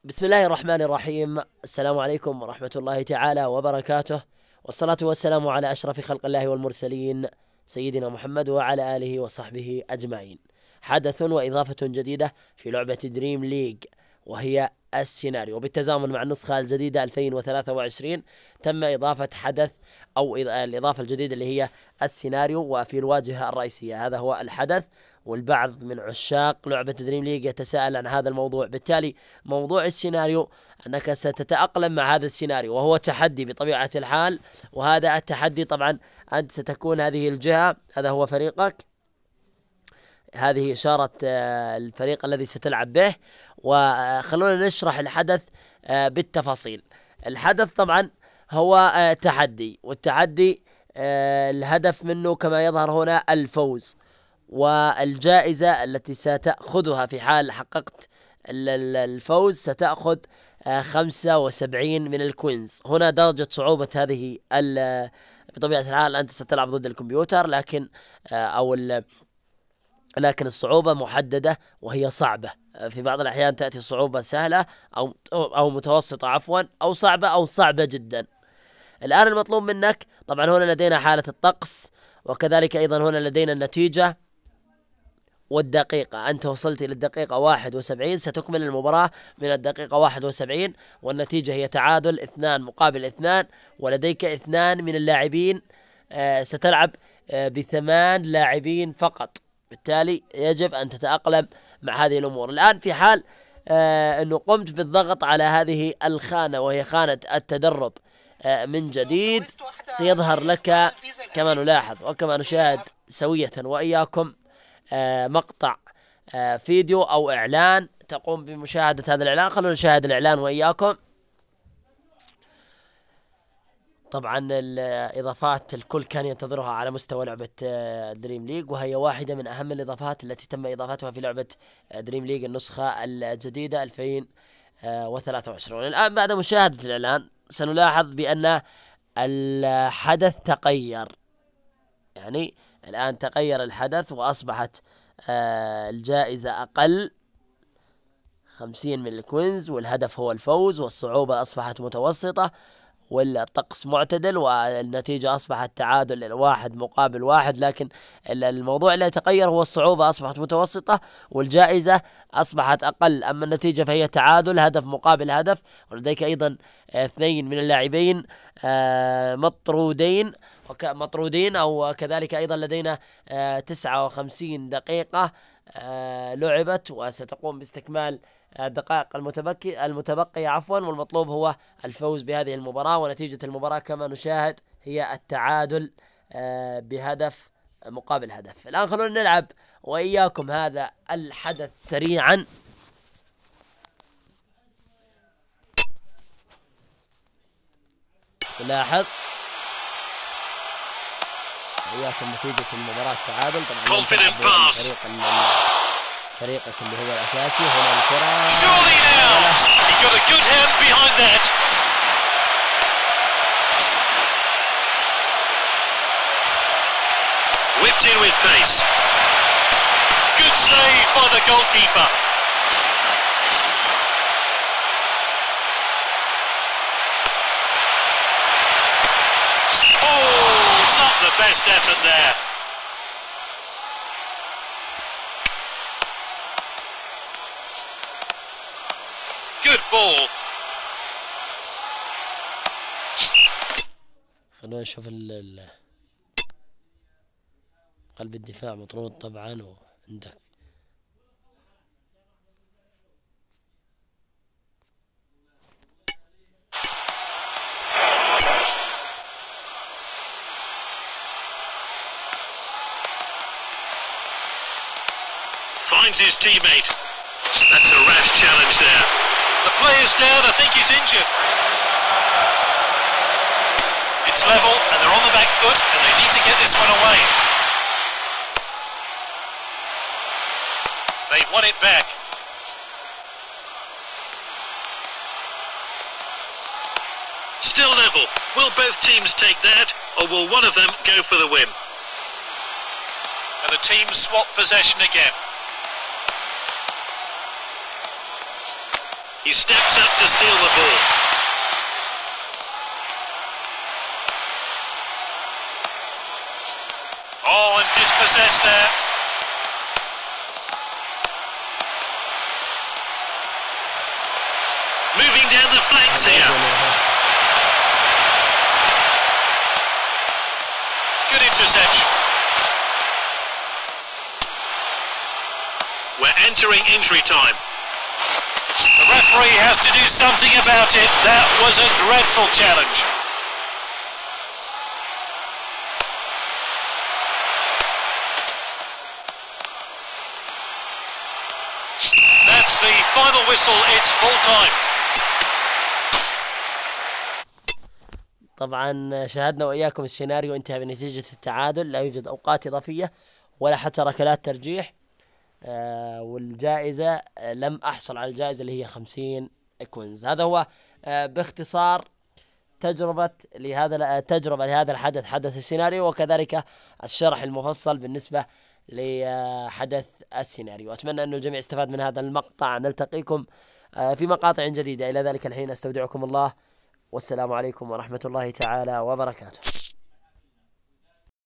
بسم الله الرحمن الرحيم. السلام عليكم ورحمة الله تعالى وبركاته، والصلاة والسلام على أشرف خلق الله والمرسلين سيدنا محمد وعلى آله وصحبه أجمعين. حدث وإضافة جديدة في لعبة دريم ليج، وهي السيناريو. بالتزامن مع النسخة الجديدة 2023 تم إضافة حدث أو الإضافة الجديدة اللي هي السيناريو، وفي الواجهة الرئيسية. هذا هو الحدث، والبعض من عشاق لعبة دريم ليج يتساءل عن هذا الموضوع. بالتالي موضوع السيناريو أنك ستتأقلم مع هذا السيناريو، وهو تحدي بطبيعة الحال. وهذا التحدي طبعا أنت ستكون هذه الجهة، هذا هو فريقك، هذه إشارة الفريق الذي ستلعب به. وخلونا نشرح الحدث بالتفاصيل. الحدث طبعا هو تحدي، والتحدي الهدف منه كما يظهر هنا الفوز، والجائزة التي ستأخذها في حال حققت الفوز ستأخذ 75 من الكوينز. هنا درجة صعوبة هذه بطبيعة الحال أنت ستلعب ضد الكمبيوتر، لكن الصعوبة محددة وهي صعبة. في بعض الأحيان تأتي الصعوبة سهلة أو متوسطة عفوا، أو صعبة أو صعبة جدا. الآن المطلوب منك طبعا هنا لدينا حالة الطقس، وكذلك أيضا هنا لدينا النتيجة والدقيقة. أنت وصلت إلى الدقيقة 71، ستكمل المباراة من الدقيقة 71، والنتيجة هي تعادل 2-2، ولديك 2 من اللاعبين. ستلعب ب8 لاعبين فقط، بالتالي يجب أن تتأقلم مع هذه الأمور. الآن في حال أنه قمت بالضغط على هذه الخانة، وهي خانة التدرب من جديد، سيظهر لك كما نلاحظ وكما نشاهد سوية وإياكم مقطع فيديو أو إعلان. تقوم بمشاهدة هذا الإعلان. خلونا نشاهد الإعلان وإياكم. طبعا الإضافات الكل كان ينتظرها على مستوى لعبة دريم ليج، وهي واحدة من أهم الإضافات التي تم إضافتها في لعبة دريم ليج النسخة الجديدة 2023. الآن بعد مشاهدة الإعلان سنلاحظ بأن الحدث تغير، يعني الآن تغير الحدث، وأصبحت الجائزة أقل 50 من الكوينز، والهدف هو الفوز، والصعوبة أصبحت متوسطة، والطقس معتدل، والنتيجة أصبحت تعادل 1-1. لكن الموضوع اللي يتغير هو الصعوبة أصبحت متوسطة، والجائزة أصبحت أقل. أما النتيجة فهي تعادل، هدف مقابل هدف. ولديك أيضا 2 من اللاعبين مطرودين، أو كذلك أيضا لدينا 59 دقيقة لعبت، وستقوم باستكمال الدقائق المتبقية عفوا. والمطلوب هو الفوز بهذه المباراة، ونتيجة المباراة كما نشاهد هي التعادل بهدف مقابل هدف. الآن خلونا نلعب وإياكم هذا الحدث سريعا. لاحظ وإياكم نتيجة المباراة تعادل. طبعا فريقك اللي هو الأساسي. هنا الكرة whipped in with pace. Good save by the goalkeeper. Oh, not the best effort there. Good ball. خلونا نشوف قلب الدفاع مطرود طبعا، وعندك finds his teammate. That's a rash challenge there. The player's down, I think he's injured. It's level and they're on the back foot and they need to get this one away. They've won it back. Still level. Will both teams take that, or will one of them go for the win? And the teams swap possession again. He steps up to steal the ball. Oh, and dispossessed there. Moving down the flanks here. Good interception. We're entering injury time. The referee has to do something about it. That was a dreadful challenge. That's the final whistle. It's full time. طبعا شاهدنا وإياكم السيناريو انتهى بنتيجة التعادل، لا يوجد أوقات إضافية ولا حتى ركلات ترجيح. والجائزة لم أحصل على الجائزة اللي هي 50 كوينز. هذا هو باختصار تجربة لهذا الحدث، حدث السيناريو، وكذلك الشرح المفصل بالنسبة لحدث السيناريو. أتمنى أن الجميع استفاد من هذا المقطع. نلتقيكم في مقاطع جديدة. إلى ذلك الحين أستودعكم الله، والسلام عليكم ورحمة الله تعالى وبركاته.